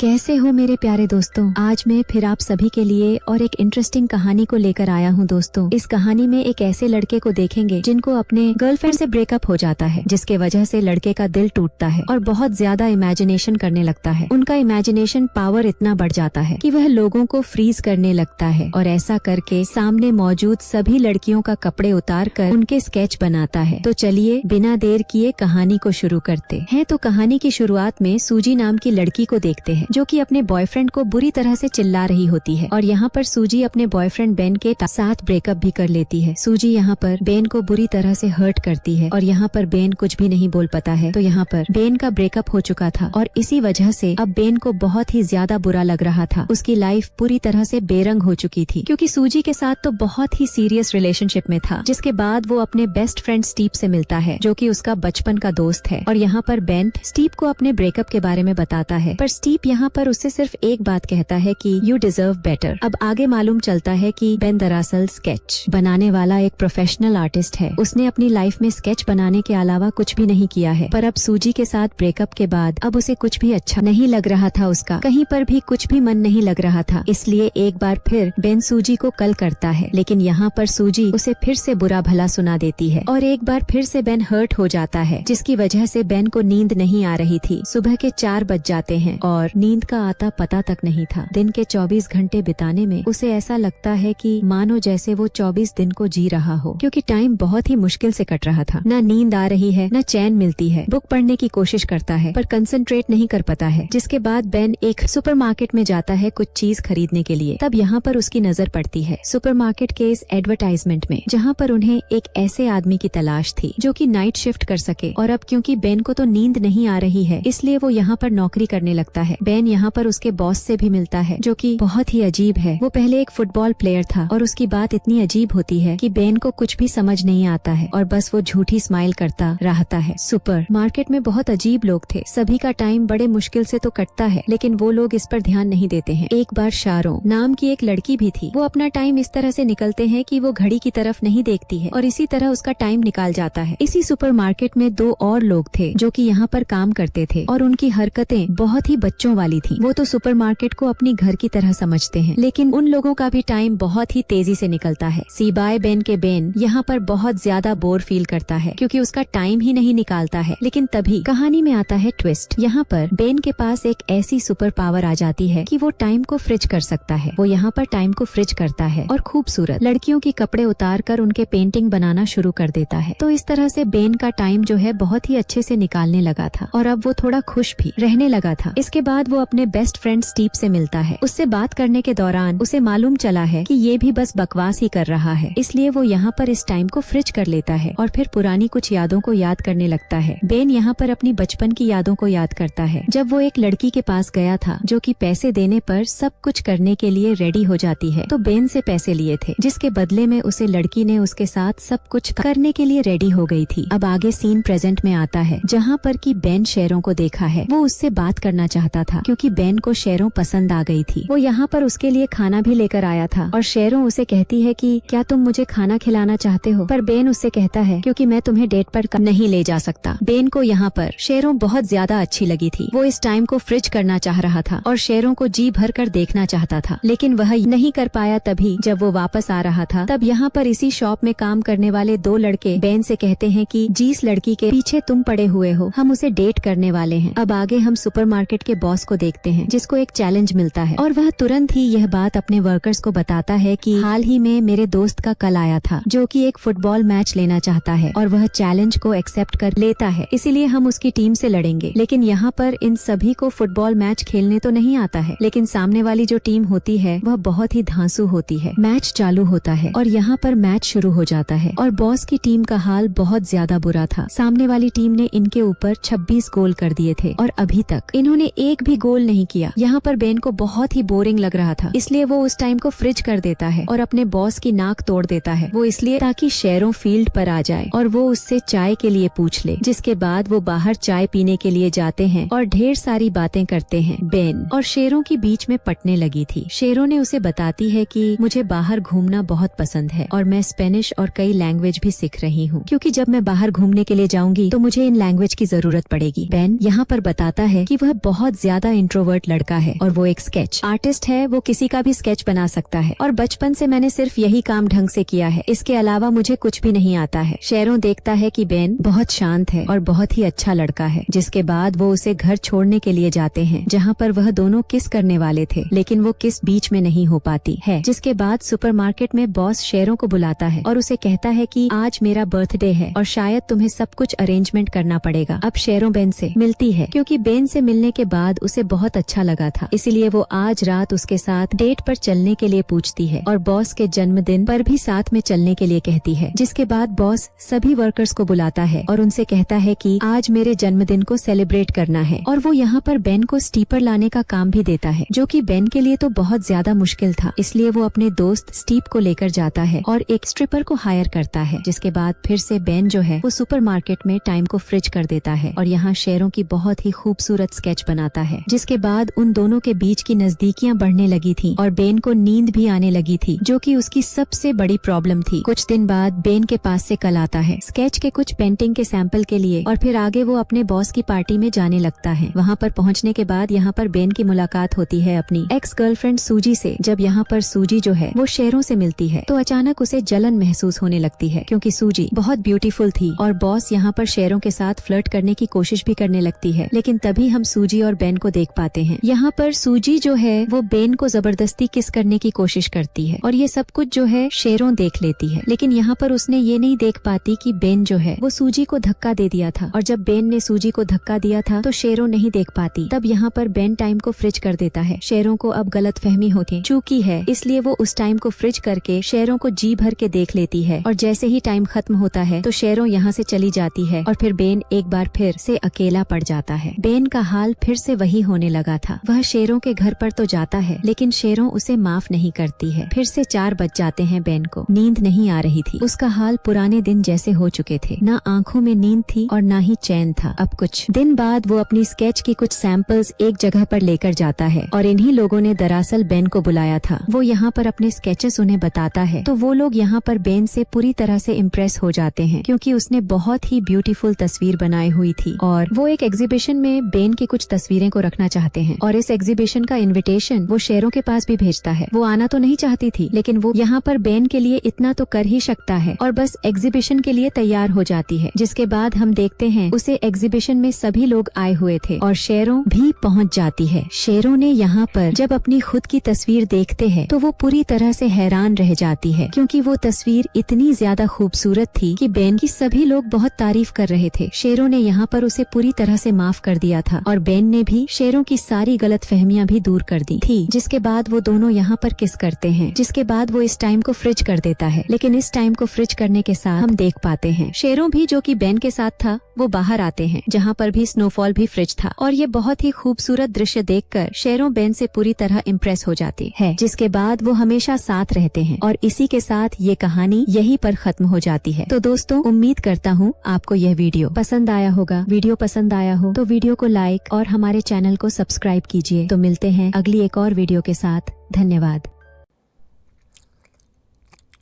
कैसे हो मेरे प्यारे दोस्तों। आज मैं फिर आप सभी के लिए और एक इंटरेस्टिंग कहानी को लेकर आया हूँ दोस्तों। इस कहानी में एक ऐसे लड़के को देखेंगे जिनको अपने गर्लफ्रेंड से ब्रेकअप हो जाता है, जिसके वजह से लड़के का दिल टूटता है और बहुत ज्यादा इमेजिनेशन करने लगता है। उनका इमेजिनेशन पावर इतना बढ़ जाता है कि वह लोगों को फ्रीज करने लगता है और ऐसा करके सामने मौजूद सभी लड़कियों का कपड़े उतार कर उनके स्केच बनाता है। तो चलिए बिना देर किए कहानी को शुरू करते हैं। तो कहानी की शुरुआत में सूजी नाम की लड़की को देखते हैं जो कि अपने बॉयफ्रेंड को बुरी तरह से चिल्ला रही होती है और यहाँ पर सूजी अपने बॉयफ्रेंड बेन के साथ ब्रेकअप भी कर लेती है। सूजी यहाँ पर बेन को बुरी तरह से हर्ट करती है और यहाँ पर बेन कुछ भी नहीं बोल पाता है। तो यहाँ पर बेन का ब्रेकअप हो चुका था और इसी वजह से अब बेन को बहुत ही ज्यादा बुरा लग रहा था। उसकी लाइफ पूरी तरह से बेरंग हो चुकी थी क्योंकि सूजी के साथ तो बहुत ही सीरियस रिलेशनशिप में था। जिसके बाद वो अपने बेस्ट फ्रेंड स्टीव से मिलता है जो कि उसका बचपन का दोस्त है और यहाँ पर बेन स्टीव को अपने ब्रेकअप के बारे में बताता है। पर स्टीव यहाँ पर उससे सिर्फ एक बात कहता है कि यू डिजर्व बेटर। अब आगे मालूम चलता है कि बेन दरअसल स्केच बनाने वाला एक प्रोफेशनल आर्टिस्ट है। उसने अपनी लाइफ में स्केच बनाने के अलावा कुछ भी नहीं किया है। पर अब सूजी के साथ ब्रेकअप के बाद अब उसे कुछ भी अच्छा नहीं लग रहा था। उसका कहीं पर भी कुछ भी मन नहीं लग रहा था। इसलिए एक बार फिर बेन सूजी को कॉल करता है, लेकिन यहाँ पर सूजी उसे फिर से बुरा भला सुना देती है और एक बार फिर से बेन हर्ट हो जाता है, जिसकी वजह से बेन को नींद नहीं आ रही थी। सुबह के 4 बज जाते हैं और नींद का आता पता तक नहीं था। दिन के 24 घंटे बिताने में उसे ऐसा लगता है कि मानो जैसे वो 24 दिन को जी रहा हो, क्योंकि टाइम बहुत ही मुश्किल से कट रहा था। न नींद आ रही है, न चैन मिलती है। बुक पढ़ने की कोशिश करता है पर कंसंट्रेट नहीं कर पाता है। जिसके बाद बेन एक सुपरमार्केट में जाता है कुछ चीज खरीदने के लिए। तब यहाँ पर उसकी नजर पड़ती है सुपरमार्केट के इस एडवर्टाइजमेंट में, जहाँ पर उन्हें एक ऐसे आदमी की तलाश थी जो कि नाइट शिफ्ट कर सके। और अब क्योंकि बेन को तो नींद नहीं आ रही है, इसलिए वो यहाँ पर नौकरी करने लगता है। बेन यहाँ पर उसके बॉस से भी मिलता है जो कि बहुत ही अजीब है। वो पहले एक फुटबॉल प्लेयर था और उसकी बात इतनी अजीब होती है कि बेन को कुछ भी समझ नहीं आता है और बस वो झूठी स्माइल करता रहता है। सुपर मार्केट में बहुत अजीब लोग थे। सभी का टाइम बड़े मुश्किल से तो कटता है, लेकिन वो लोग इस पर ध्यान नहीं देते हैं। एक बार शारों नाम की एक लड़की भी थी। वो अपना टाइम इस तरह से निकलते हैं कि वो घड़ी की तरफ नहीं देखती है और इसी तरह उसका टाइम निकाल जाता है। इसी सुपरमार्केट में 2 और लोग थे जो कि यहाँ पर काम करते थे और उनकी हरकतें बहुत ही बच्चों वाली थी। वो तो सुपरमार्केट को अपनी घर की तरह समझते हैं, लेकिन उन लोगों का भी टाइम बहुत ही तेजी से निकलता है। सिवाय बेन के बेन यहाँ पर बहुत ज्यादा बोर फील करता है क्योंकि उसका टाइम ही नहीं निकालता है। लेकिन तभी कहानी में आता है ट्विस्ट। यहाँ पर बेन के पास एक ऐसी सुपर पावर आ जाती है कि वो टाइम को फ्रिज कर सकता है। वो यहाँ पर टाइम को फ्रिज करता है और खूबसूरत लड़कियों की कपड़े उतार कर उनके पेंटिंग बनाना शुरू कर देता है। तो इस तरह से बेन का टाइम जो है बहुत ही अच्छे से निकालने लगा था और अब वो थोड़ा खुश भी रहने लगा था। इसके बाद वो अपने बेस्ट फ्रेंड स्टीव से मिलता है। उससे बात करने के दौरान उसे मालूम चला है कि ये भी बस बकवास ही कर रहा है, इसलिए वो यहाँ पर इस टाइम को फ्रिज कर लेता है और फिर पुरानी कुछ यादों को याद करने लगता है। बेन यहाँ पर अपनी बचपन की यादों को याद करता है जब वो एक लड़की के पास गया था जो कि पैसे देने पर सब कुछ करने के लिए रेडी हो जाती है। तो बेन से पैसे लिए थे, जिसके बदले में उसे लड़की ने उसके साथ सब कुछ करने के लिए रेडी हो गई थी। अब आगे सीन प्रेजेंट में आता है जहाँ पर कि बेन शेरों को देखा है। वो उससे बात करना चाहता था क्योंकि बेन को शेरों पसंद आ गई थी। वो यहाँ पर उसके लिए खाना भी लेकर आया था और शेरों उसे कहती है कि क्या तुम मुझे खाना खिलाना चाहते हो। पर बेन उससे कहता है क्योंकि मैं तुम्हें डेट पर नहीं ले जा सकता। बेन को यहाँ पर शेरों बहुत ज्यादा अच्छी लगी थी। वो इस टाइम को फ्रिज करना चाह रहा था और शेरों को जी भर कर देखना चाहता था, लेकिन वह नहीं कर पाया। तभी जब वो वापस आ रहा था तब यहाँ पर इसी शॉप में काम करने वाले 2 लड़के बेन से कहते हैं कि जिस लड़की के पीछे तुम पड़े हुए हो हम उसे डेट करने वाले हैं। अब आगे हम सुपरमार्केट के बॉस को देखते हैं जिसको एक चैलेंज मिलता है और वह तुरंत ही यह बात अपने वर्कर्स को बताता है कि हाल ही में मेरे दोस्त का कल आया था जो कि एक फुटबॉल मैच लेना चाहता है और वह चैलेंज को एक्सेप्ट कर लेता है, इसीलिए हम उसकी टीम से लड़ेंगे। लेकिन यहाँ पर इन सभी को फुटबॉल मैच खेलने तो नहीं आता है, लेकिन सामने वाली जो टीम होती है वह बहुत ही धांसू होती है। मैच चालू होता है और यहाँ पर मैच शुरू हो जाता है और बॉस की टीम का हाल बहुत ज्यादा बुरा था। सामने वाली टीम ने इनके ऊपर 26 गोल कर दिए थे और अभी तक इन्होंने एक भी गोल नहीं किया। यहाँ पर बेन को बहुत ही बोरिंग लग रहा था, इसलिए वो उस टाइम को फ्रिज कर देता है और अपने बॉस की नाक तोड़ देता है। वो इसलिए ताकि शेरों फील्ड पर आ जाए और वो उससे चाय के लिए पूछ ले। जिसके बाद वो बाहर चाय पीने के लिए जाते हैं और ढेर सारी बातें करते हैं। बेन और शेरों के बीच में पटने लगी थी। शेरों ने उसे बताती है कि मुझे बाहर घूमना बहुत पसंद है और मैं स्पेनिश और कई लैंग्वेज भी सीख रही हूँ, क्योंकि जब मैं बाहर घूमने के लिए जाऊंगी तो मुझे इन लैंग्वेज की जरूरत पड़ेगी। बेन यहाँ पर बताता है कि वह बहुत ज्यादा इंट्रोवर्ट लड़का है और वो एक स्केच आर्टिस्ट है। वो किसी का भी स्केच बना सकता है और बचपन से मैंने सिर्फ यही काम ढंग से किया है, इसके अलावा मुझे कुछ भी नहीं आता है। शेरों देखता है कि बेन बहुत शांत है और बहुत ही अच्छा लड़का है, जिसके बाद वो उसे घर छोड़ने के लिए जाते हैं, जहाँ पर वह दोनों किस करने वाले थे, लेकिन वो किस बीच में नहीं हो पाती है। जिसके बाद सुपरमार्केट में बॉस शेरों को बुलाता है और उसे कहता है कि आज मेरा बर्थडे है और शायद तुम्हें सब कुछ अरेंजमेंट करना पड़ेगा। अब शेरों बेन से मिलती है क्योंकि बेन से मिलने के बाद उसे बहुत अच्छा लगा था, इसीलिए वो आज रात उसके साथ डेट पर चलने के लिए पूछती है और बॉस के जन्मदिन पर भी साथ में चलने के लिए कहती है। जिसके बाद बॉस सभी वर्कर्स को बुलाता है और उनसे कहता है कि आज मेरे जन्मदिन को सेलिब्रेट करना है और वो यहाँ पर बेन को स्टीपर लाने का काम भी देता है, जो कि बेन के लिए तो बहुत ज्यादा मुश्किल था। इसलिए वो अपने दोस्त स्टीव को लेकर जाता है और एक स्ट्रिपर को हायर करता है। जिसके बाद फिर से बेन जो है वो सुपरमार्केट में टाइम को फ्रिज कर देता है और यहाँ शेरों की बहुत ही खूबसूरत स्केच बनाता है। जिसके बाद उन दोनों के बीच की नजदीकियां बढ़ने लगी थी और बेन को नींद भी आने लगी थी, जो कि उसकी सबसे बड़ी प्रॉब्लम थी। कुछ दिन बाद बेन के पास से कल आता है स्केच के कुछ पेंटिंग के सैंपल के लिए और फिर आगे वो अपने बॉस की पार्टी में जाने लगता है। वहाँ पर पहुँचने के बाद यहाँ पर बेन की मुलाकात होती है अपनी एक्स गर्लफ्रेंड सूजी से। जब यहाँ पर सूजी जो है वो शेरों से मिलती है तो अचानक उसे जलन महसूस होने लगती है, क्योंकि सूजी बहुत ब्यूटीफुल थी और बॉस यहाँ पर शेरों के साथ फ्लर्ट करने की कोशिश भी करने लगती है। लेकिन तभी हम सूजी और बेन को देख पाते हैं। यहाँ पर सूजी जो है वो बेन को जबरदस्ती किस करने की कोशिश करती है और ये सब कुछ जो है शेरों देख लेती है। लेकिन यहाँ पर उसने ये नहीं देख पाती कि बेन जो है वो सूजी को धक्का दे दिया था और जब बेन ने सूजी को धक्का दिया था तो शेरों नहीं देख पाती। तब यहाँ पर बेन टाइम को फ्रिज कर देता है। शेरों को अब गलत फहमी होती चुकी है, इसलिए वो उस टाइम को फ्रिज करके शेरों को जी भर के देख लेती है और जैसे ही टाइम खत्म होता है तो शेरों यहाँ से चली जाती है और फिर बेन एक बार फिर से अकेला पड़ जाता है। बेन का हाल फिर से वही होने लगा था। वह शेरों के घर पर तो जाता है लेकिन शेरों उसे माफ नहीं करती है। फिर से 4 बज जाते हैं। बेन को नींद नहीं आ रही थी। उसका हाल पुराने दिन जैसे हो चुके थे, ना आंखों में नींद थी और ना ही चैन था। अब कुछ दिन बाद वो अपनी स्केच की कुछ सैंपल्स एक जगह पर लेकर जाता है और इन्हीं लोगों ने दरअसल बेन को बुलाया था। वो यहाँ पर अपने स्केचेस उन्हें बताता है तो वो लोग यहाँ पर बेन से पूरी तरह से इम्प्रेस हो जाते हैं, क्योंकि उसने बहुत ही ब्यूटीफुल तस्वीर बनाई हुई थी और वो एक एग्जीबिशन में बेन की कुछ तस्वीरें को रखना चाहते हैं और इस एग्जीबिशन का इन्विटेशन वो शेरों के पास भी भेजता है। वो आना तो नहीं चाहती थी, लेकिन वो यहाँ पर बेन के लिए इतना तो कर ही सकता है और बस एग्जीबिशन के लिए तैयार हो जाती है। जिसके बाद हम देखते हैं उसे एग्जीबिशन में सभी लोग आए हुए थे और शेरों भी पहुँच जाती है। शेरों ने यहाँ पर जब अपनी खुद की तस्वीर देखते हैं तो वो पूरी तरह से हैरान रह जाती है, क्योंकि वो तस्वीर इतनी ज्यादा खूबसूरत थी कि बेन की सभी लोग बहुत तारीफ कर रहे थे। शेरों ने यहाँ पर उसे पूरी तरह से माफ कर दिया था और बेन ने भी शेरों की सारी गलत फहमियाँ भी दूर कर दी थी। जिसके बाद वो दोनों यहाँ पर किस करते हैं। जिसके बाद वो इस टाइम को फ्रिज कर देता है, लेकिन इस टाइम को फ्रिज करने के साथ हम देख पाते हैं शेरों भी जो कि बेन के साथ था वो बाहर आते हैं, जहाँ पर भी स्नोफॉल भी फ्रिज था और ये बहुत ही खूबसूरत दृश्य देखकर शेरों बेन से पूरी तरह इम्प्रेस हो जाती है। जिसके बाद वो हमेशा साथ रहते हैं और इसी के साथ ये कहानी यहीं पर खत्म हो जाती है। तो दोस्तों, उम्मीद करता हूँ आपको यह वीडियो पसंद आया होगा। वीडियो पसंद आया हो तो वीडियो को लाइक और हमारे चैनल को सब्सक्राइब कीजिए। तो मिलते हैं अगली एक और वीडियो के साथ। धन्यवाद।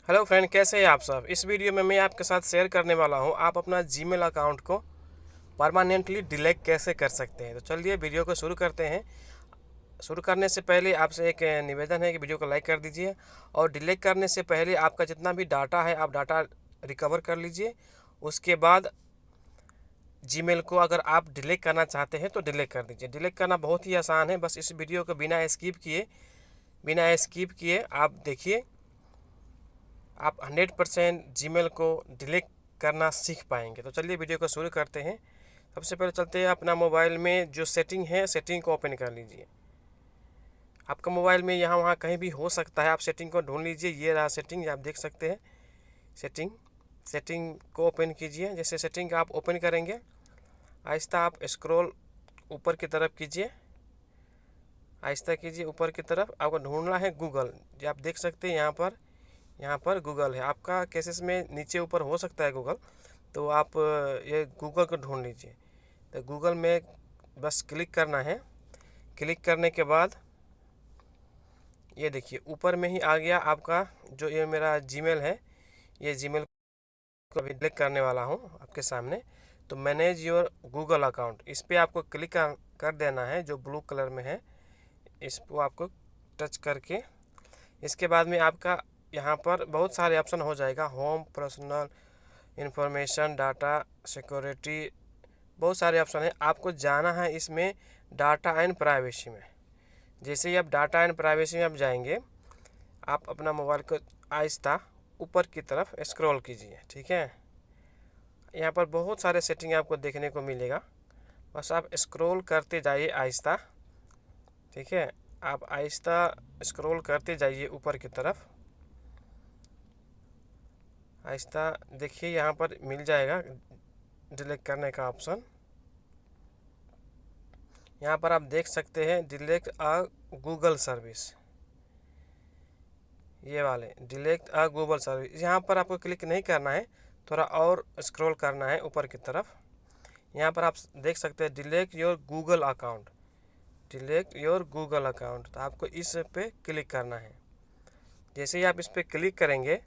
हेलो फ्रेंड, कैसे हैं आप सब। इस वीडियो में मैं आपके साथ शेयर करने वाला हूं आप अपना जीमेल अकाउंट को परमानेंटली डिलीट कैसे कर सकते हैं। तो चलिए वीडियो को शुरू करते हैं। शुरू करने से पहले आपसे एक निवेदन है कि वीडियो को लाइक कर दीजिए और डिलीट करने से पहले आपका जितना भी डाटा है आप डाटा रिकवर कर लीजिए। उसके बाद जीमेल को अगर आप डिलीट करना चाहते हैं तो डिलीट कर दीजिए। डिलीट करना बहुत ही आसान है। बस इस वीडियो को बिना स्किप किए आप देखिए, आप 100% जीमेल को डिलीट करना सीख पाएंगे। तो चलिए वीडियो को शुरू करते हैं। सबसे पहले चलते हैं अपना मोबाइल में जो सेटिंग है, सेटिंग को ओपन कर लीजिए। आपका मोबाइल में यहाँ वहाँ कहीं भी हो सकता है, आप सेटिंग को ढूंढ लीजिए। ये रहा सेटिंग, आप देख सकते हैं। सेटिंग को ओपन कीजिए। जैसे सेटिंग आप ओपन करेंगे, आहिस्ता आप स्क्रॉल ऊपर की तरफ कीजिए, आहिस्ता कीजिए ऊपर की तरफ। आपको ढूंढना है गूगल। जो आप देख सकते हैं यहाँ पर गूगल है। आपका केसेस में नीचे ऊपर हो सकता है गूगल, तो आप ये गूगल को ढूंढ लीजिए। तो गूगल में बस क्लिक करना है। क्लिक करने के बाद ये देखिए ऊपर में ही आ गया आपका जो ये मेरा जीमेल है। ये जीमेल को अभी डिलीट करने वाला हूँ आपके सामने। तो मैनेज योर गूगल अकाउंट, इस पर आपको क्लिक कर देना है, जो ब्लू कलर में है इस पर आपको टच करके। इसके बाद में आपका यहाँ पर बहुत सारे ऑप्शन हो जाएगा, home, personal information, data security, बहुत सारे ऑप्शन है। आपको जाना है इसमें डाटा एंड प्राइवेसी में। जैसे ही आप डाटा एंड प्राइवेसी में आप जाएंगे, आप अपना मोबाइल को आहिस्ता ऊपर की तरफ स्क्रॉल कीजिए, ठीक है। यहाँ पर बहुत सारे सेटिंग आपको देखने को मिलेगा, बस आप स्क्रॉल करते जाइए आहिस्ता, ठीक है। आप आहिस्ता स्क्रॉल करते जाइए ऊपर की तरफ, आहिस्ता देखिए यहाँ पर मिल जाएगा डिलीट करने का ऑप्शन। यहाँ पर आप देख सकते हैं डिलीट अ गूगल सर्विस, ये वाले डिलीट अ गूगल सर्विस। यहाँ पर आपको क्लिक नहीं करना है, थोड़ा और स्क्रॉल करना है ऊपर की तरफ। यहाँ पर आप देख सकते हैं delete your Google account, delete your Google account, तो आपको इस पे क्लिक करना है। जैसे ही आप इस पे क्लिक करेंगे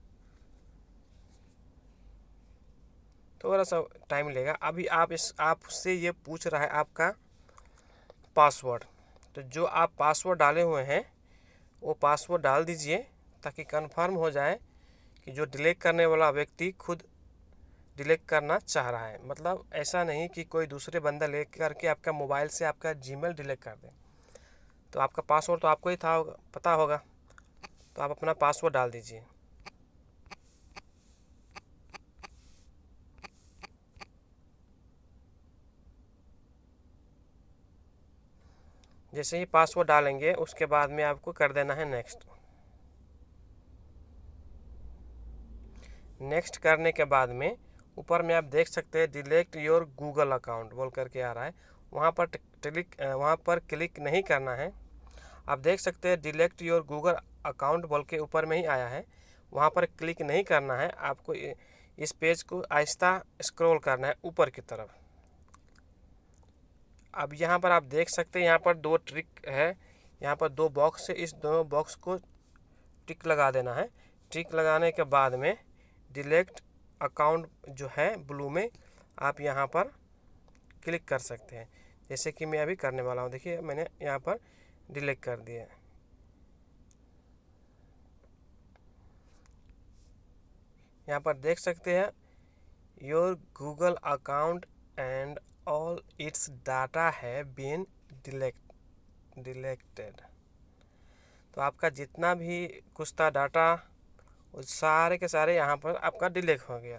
थोड़ा सा टाइम लेगा। अभी आपसे ये पूछ रहा है आपका पासवर्ड, तो जो आप पासवर्ड डाले हुए हैं वो पासवर्ड डाल दीजिए, ताकि कंफर्म हो जाए कि जो डिलीट करने वाला व्यक्ति खुद डिलीट करना चाह रहा है। मतलब ऐसा नहीं कि कोई दूसरे बंदा ले करके आपका मोबाइल से आपका जीमेल डिलीट कर दे। तो आपका पासवर्ड तो आपको ही पता होगा, तो आप अपना पासवर्ड डाल दीजिए। जैसे ही पासवर्ड डालेंगे उसके बाद में आपको कर देना है नेक्स्ट। नेक्स्ट करने के बाद में ऊपर में आप देख सकते हैं डिलीट योर गूगल अकाउंट बोल करके आ रहा है, वहाँ पर क्लिक नहीं करना है। आप देख सकते हैं डिलीट योर गूगल अकाउंट बोल के ऊपर में ही आया है, वहाँ पर क्लिक नहीं करना है। आपको इस पेज को आहिस्ता स्क्रॉल करना है ऊपर की तरफ। अब यहाँ पर आप देख सकते हैं यहाँ पर दो ट्रिक है, यहाँ पर दो बॉक्स है, इस दोनों बॉक्स को टिक लगा देना है। टिक लगाने के बाद में डिलीट अकाउंट जो है ब्लू में, आप यहाँ पर क्लिक कर सकते हैं, जैसे कि मैं अभी करने वाला हूँ। देखिए मैंने यहाँ पर डिलीट कर दिया। यहाँ पर देख सकते हैं your Google account and all it's data है बीन डिलीटेड। तो आपका जितना भी कुछ था डाटा वो सारे के सारे यहाँ पर आपका डिलीट हो गया।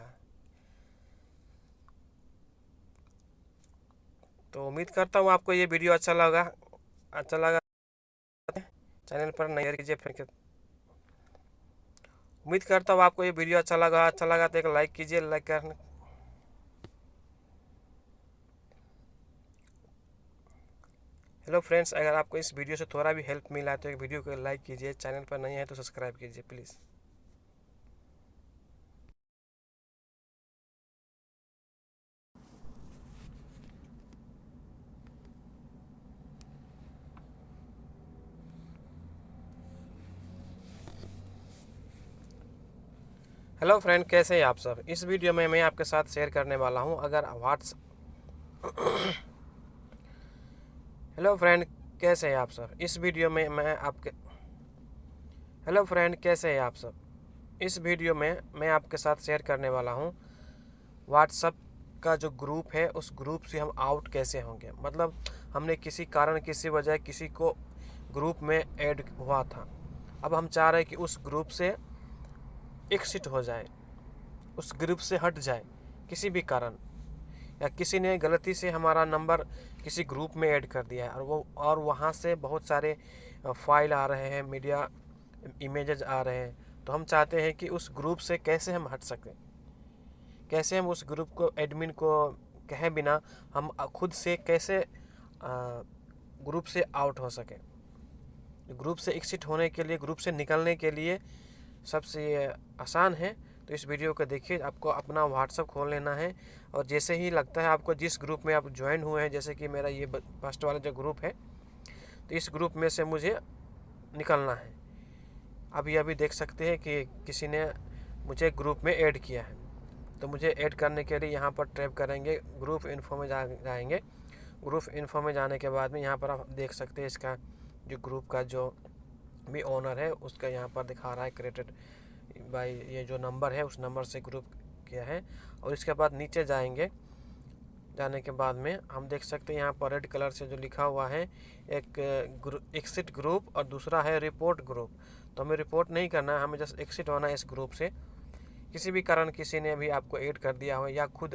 तो उम्मीद करता हूँ आपको ये वीडियो अच्छा लगा चैनल पर नए कीजिए फिर। उम्मीद करता हूँ आपको ये वीडियो अच्छा लगा तो एक लाइक कीजिए, लाइक करने। हेलो फ्रेंड्स, अगर आपको इस वीडियो से थोड़ा भी हेल्प मिला है तो एक वीडियो को लाइक कीजिए, चैनल पर नहीं है तो सब्सक्राइब कीजिए प्लीज़। हेलो फ्रेंड, कैसे हैं आप सब। इस वीडियो में मैं आपके साथ शेयर करने वाला हूं, अगर हेलो फ्रेंड, कैसे हैं आप सब। इस वीडियो में मैं आपके हेलो फ्रेंड, कैसे हैं आप सब। इस वीडियो में मैं आपके साथ शेयर करने वाला हूं व्हाट्सएप का जो ग्रुप है, उस ग्रुप से हम आउट कैसे होंगे। मतलब हमने किसी कारण किसी वजह किसी को ग्रुप में ऐड हुआ था, अब हम चाह रहे हैं कि उस ग्रुप से एग्जिट हो जाए, उस ग्रुप से हट जाए किसी भी कारण, या किसी ने गलती से हमारा नंबर किसी ग्रुप में ऐड कर दिया है और वहाँ से बहुत सारे फाइल आ रहे हैं, मीडिया इमेजेस आ रहे हैं। तो हम चाहते हैं कि उस ग्रुप से कैसे हम हट सकें, कैसे हम उस ग्रुप को एडमिन को कहे बिना हम खुद से कैसे ग्रुप से आउट हो सके। ग्रुप से एग्जिट होने के लिए, ग्रुप से निकलने के लिए सबसे आसान है। तो इस वीडियो को देखिए, आपको अपना व्हाट्सएप खोल लेना है और जैसे ही लगता है आपको जिस ग्रुप में आप ज्वाइन हुए हैं, जैसे कि मेरा ये फर्स्ट वाला जो ग्रुप है, तो इस ग्रुप में से मुझे निकलना है। अभी देख सकते हैं कि किसी ने मुझे ग्रुप में ऐड किया है। तो मुझे ऐड करने के लिए यहाँ पर टैप करेंगे, ग्रुप इन्फो में जाएंगे। ग्रुप इन्फो में जाने के बाद में यहाँ पर आप देख सकते हैं इसका जो ग्रुप का जो भी ओनर है उसका यहाँ पर दिखा रहा है क्रिएटेड बाय, ये जो नंबर है उस नंबर से ग्रुप किया है। और इसके बाद नीचे जाएंगे, जाने के बाद में हम देख सकते हैं यहाँ पर रेड कलर से जो लिखा हुआ है एक एक्सिट ग्रुप और दूसरा है रिपोर्ट ग्रुप। तो हमें रिपोर्ट नहीं करना है, हमें जस्ट एक्सिट होना है इस ग्रुप से। किसी भी कारण किसी ने भी आपको ऐड कर दिया हो या खुद